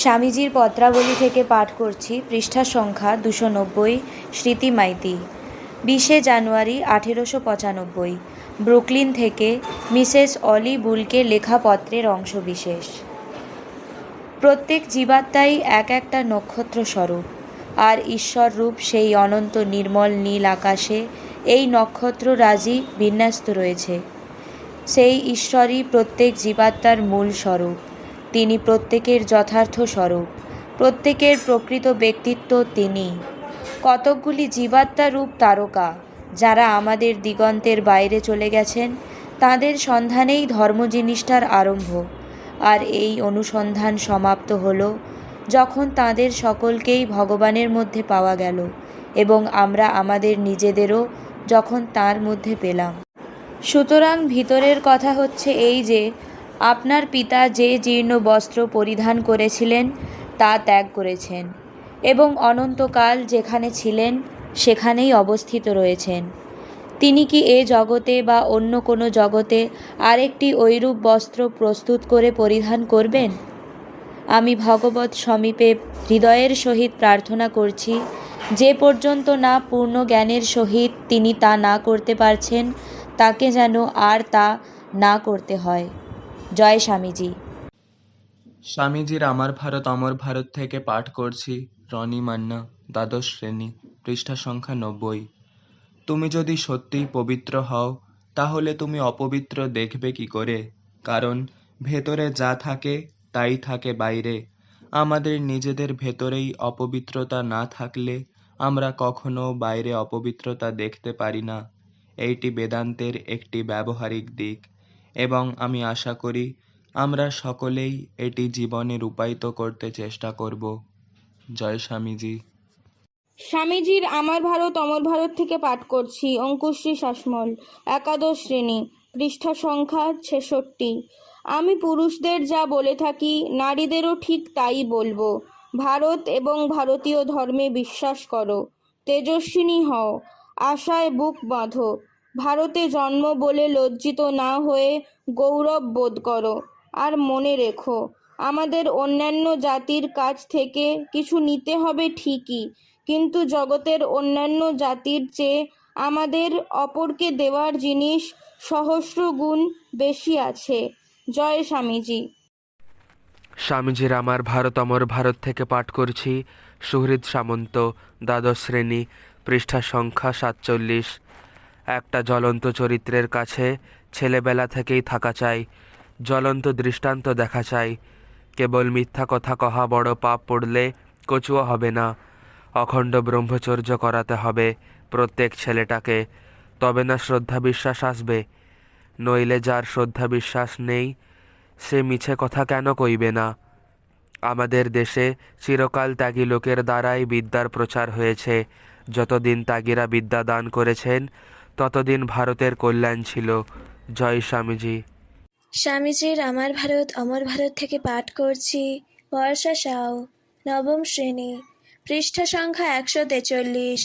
স্বামীজির পত্রাবলী থেকে পাঠ করছি, পৃষ্ঠা সংখ্যা 290। স্মৃতি মাইতি। 20শে জানুয়ারি 1895, ব্রুকলিন থেকে মিসেস অলি বুলকে লেখা পত্রের অংশবিশেষ। প্রত্যেক জীবাত্মাই এক একটা নক্ষত্র স্বরূপ, আর ঈশ্বররূপ সেই অনন্ত নির্মল নীল আকাশে এই নক্ষত্ররাজি বিন্যস্ত রয়েছে। সেই ঈশ্বরই প্রত্যেক জীবাত্মার মূল স্বরূপ। তিনি প্রত্যেকের যথার্থ স্বরূপ, প্রত্যেকের প্রকৃত ব্যক্তিত্ব তিনি। কতকগুলি জীবাত্মারূপ তারকা, যারা আমাদের দিগন্তের বাইরে চলে গেছেন, তাদের সন্ধানেই ধর্ম জিনিসটার আরম্ভ। আর এই অনুসন্ধান সমাপ্ত হলো যখন তাদের সকলকেই ভগবানের মধ্যে পাওয়া গেল, এবং আমরা আমাদের নিজেদেরও যখন তার মধ্যে পেলাম। সুতরাং ভিতরের কথা হচ্ছে এই যে, আপনার পিতা যে জীর্ণ বস্ত্র পরিধান করেছিলেন তা ত্যাগ করেছেন, এবং অনন্তকাল যেখানে ছিলেন সেখানেই অবস্থিত রয়েছেন। তিনি কি এ জগতে বা অন্য কোনো জগতে আরেকটি ঐরূপ বস্ত্র প্রস্তুত করে পরিধান করবেন? আমি ভগবৎ সমীপে হৃদয়ের সহিত প্রার্থনা করছি, যে পর্যন্ত না পূর্ণ জ্ঞানের সহিত তিনি তা না করতে পারছেন, তাকে যেন আর তা না করতে হয়। জয় স্বামীজি। স্বামীজির আমার ভারত অমর ভারত থেকে পাঠ করছি, রনি মান্না, দ্বাদশ শ্রেণী, পৃষ্ঠা সংখ্যা 90। তুমি যদি সত্যিই পবিত্র হও, তাহলে তুমি অপবিত্র দেখবে কি করে? কারণ ভেতরে যা থাকে তাই থাকে বাইরে। আমাদের নিজেদের ভেতরেই অপবিত্রতা না থাকলে আমরা কখনো বাইরে অপবিত্রতা দেখতে পারি না। এইটি বেদান্তের একটি ব্যবহারিক দিক, এবং আমি আশা করি আমরা সকলেই এটি জীবনে রূপায়িত করতে চেষ্টা করব। জয় স্বামীজি। স্বামীজির আমার ভারত অমর ভারত থেকে পাঠ করছি, অঙ্কুশ্রী শাসমল, একাদশ শ্রেণী, পৃষ্ঠা সংখ্যা 66। আমি পুরুষদের যা বলে থাকি, নারীদেরও ঠিক তাই বলবো। ভারত এবং ভারতীয় ধর্মে বিশ্বাস করো, তেজস্বিনী হও, আশায় বুক বাঁধো। ভারতে জন্ম বলে লজ্জিত না হয়ে গৌরব বোধ করো। আর মনে রেখো, আমাদের অন্যান্য জাতির কাছ থেকে কিছু নিতে হবে ঠিকই, কিন্তু জগতের অন্যান্য জাতির চেয়ে আমাদের অপরকে দেওয়ার জিনিস সহস্র গুণ বেশি আছে। জয় স্বামীজি। স্বামীজির আমার ভারত অমর ভারত থেকে পাঠ করছি, সুহৃদ সামন্ত, দ্বাদশ শ্রেণী, পৃষ্ঠা সংখ্যা 47। একটা জ্বলন্ত চরিত্রের কাছে ছেলেবেলা থেকেই থাকা চাই, জ্বলন্ত দৃষ্টান্ত দেখা চাই। কেবল মিথ্যা কথা কহা বড় পাপ পড়লে কচুয়া হবে না। অখণ্ড ব্রহ্মচর্য করাতে হবে প্রত্যেক ছেলেটাকে, তবে না শ্রদ্ধা বিশ্বাস আসবে। নইলে যার শ্রদ্ধা বিশ্বাস নেই, সে মিছে কথা কেন কইবে না? আমাদের দেশে চিরকাল ত্যাগী লোকের দ্বারাই বিদ্যার প্রচার হয়েছে। যতদিন ত্যাগীরা বিদ্যা দান করেছেন, ততদিন ভারতের কল্যাণ ছিল। জয় স্বামীজি। স্বামীজির আমার ভারত অমর ভারত থেকে পাঠ করছি, বর্ষা সাউ, নবম শ্রেণী, পৃষ্ঠা সংখ্যা 143।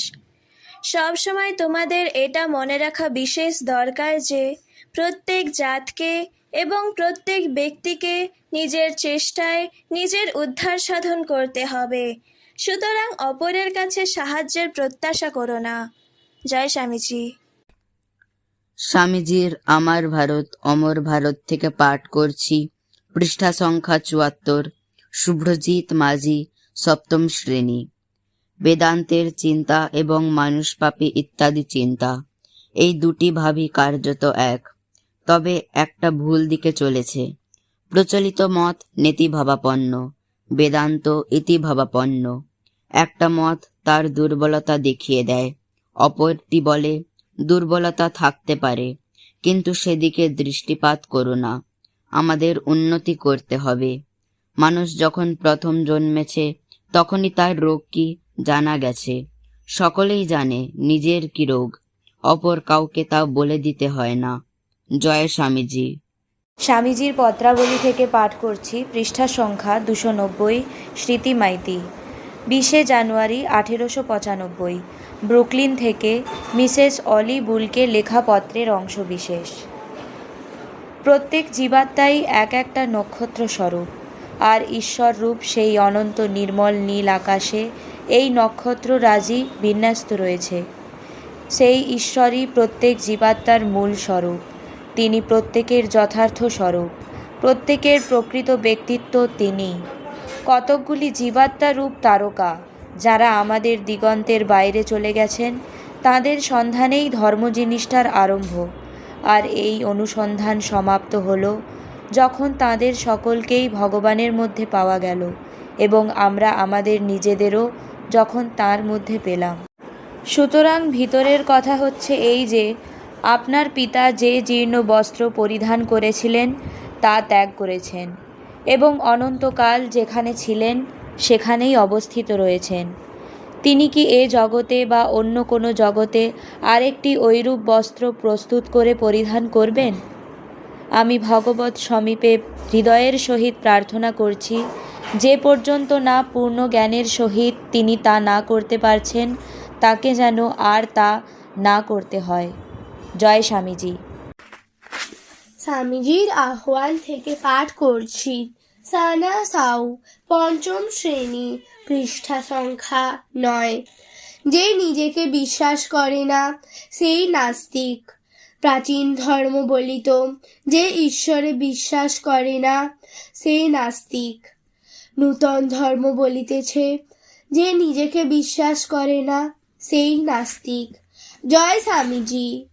সবসময় তোমাদের এটা মনে রাখা বিশেষ দরকার যে প্রত্যেক জাতকে এবং প্রত্যেক ব্যক্তিকে নিজের চেষ্টায় নিজের উদ্ধার সাধন করতে হবে। সুতরাং অপরের কাছে সাহায্যের প্রত্যাশা করো না। জয় স্বামীজি। স্বামীজির আমার ভারত অমর ভারত থেকে পাঠ করছি, পৃষ্ঠা সংখ্যা 74। শুভ্রজিৎ মাঝি, সপ্তম শ্রেণী। বেদান্তের চিন্তা এবং মানুষ পাপী ইত্যাদি চিন্তা, এই দুটি ভাবই কার্যত এক, তবে একটা ভুল দিকে চলেছে। প্রচলিত মত নেতিভাবাপন্ন, বেদান্ত ইতিভাবাপন্ন। একটা মত তার দুর্বলতা দেখিয়ে দেয়, অপরটি বলে দুর্বলতা থাকতে পারে, কিন্তু সেদিকে দৃষ্টিপাত করো না। আমাদের উন্নতি করতে হবে। মানুষ যখন প্রথম জন্মেছে তখনই তার রোগ কি জানা গেছে। সকলেই জানে নিজের কি রোগ, অপর কাউকে তা বলে দিতে হয় না। জয় স্বামীজি। স্বামীজির পত্রাবলী থেকে পাঠ করছি, পৃষ্ঠা সংখ্যা 290। স্মৃতি মাইতি। 20শে জানুয়ারি 1895, ব্রুকলিন থেকে মিসেস অলি বুলকে লেখা পত্রের অংশবিশেষ। প্রত্যেক জীবাত্মাই এক একটা নক্ষত্র স্বরূপ, আর ঈশ্বররূপ সেই অনন্ত নির্মল নীল আকাশে এই নক্ষত্ররাজি বিন্যস্ত রয়েছে। সেই ঈশ্বরই প্রত্যেক জীবাত্মার মূল স্বরূপ। তিনি প্রত্যেকের যথার্থ স্বরূপ, প্রত্যেকের প্রকৃত ব্যক্তিত্ব তিনি। কতকগুলি জীবাত্মা রূপ তারকা যারা আমাদের দিগন্তের বাইরে চলে গেছেন, তাদের সন্ধানেই ধর্ম জিনিসটার আরম্ভ। আর এই অনুসন্ধান সমাপ্ত হলো যখন তাদের সকলকেই ভগবানের মধ্যে পাওয়া গেল এবং আমরা আমাদের নিজেদেরও যখন তার মধ্যে পেলাম। সুতরাং ভিতরের কথা হচ্ছে এই যে আপনার পিতা যে জীর্ণ বস্ত্র পরিধান করেছিলেন তা ত্যাগ করেছেন এবং অনন্তকাল যেখানে ছিলেন সেখানেই অবস্থিত রয়েছেন। তিনি কি এ জগতে বা অন্য কোনো জগতে আরেকটি ঐরূপ বস্ত্র প্রস্তুত করে পরিধান করবেন? আমি ভগবৎ সমীপে হৃদয়ের সহিত প্রার্থনা করছি, যে পর্যন্ত না পূর্ণ জ্ঞানের সহিত তিনি তা না করতে পারছেন, তাকে যেন আর তা না করতে হয়। জয় স্বামীজি। স্বামীজির আহ্বান থেকে পাঠ করছি। সানা সাউ, পঞ্চম শ্রেণী, পৃষ্ঠা সংখ্যা 9। যে নিজেকে বিশ্বাস করে না সেই নাস্তিক। প্রাচীন ধর্ম বলিত, যে ঈশ্বরে বিশ্বাস করে না সেই নাস্তিক। নূতন ধর্ম বলিতেছে, যে নিজেকে বিশ্বাস করে না সেই নাস্তিক। জয় স্বামীজি।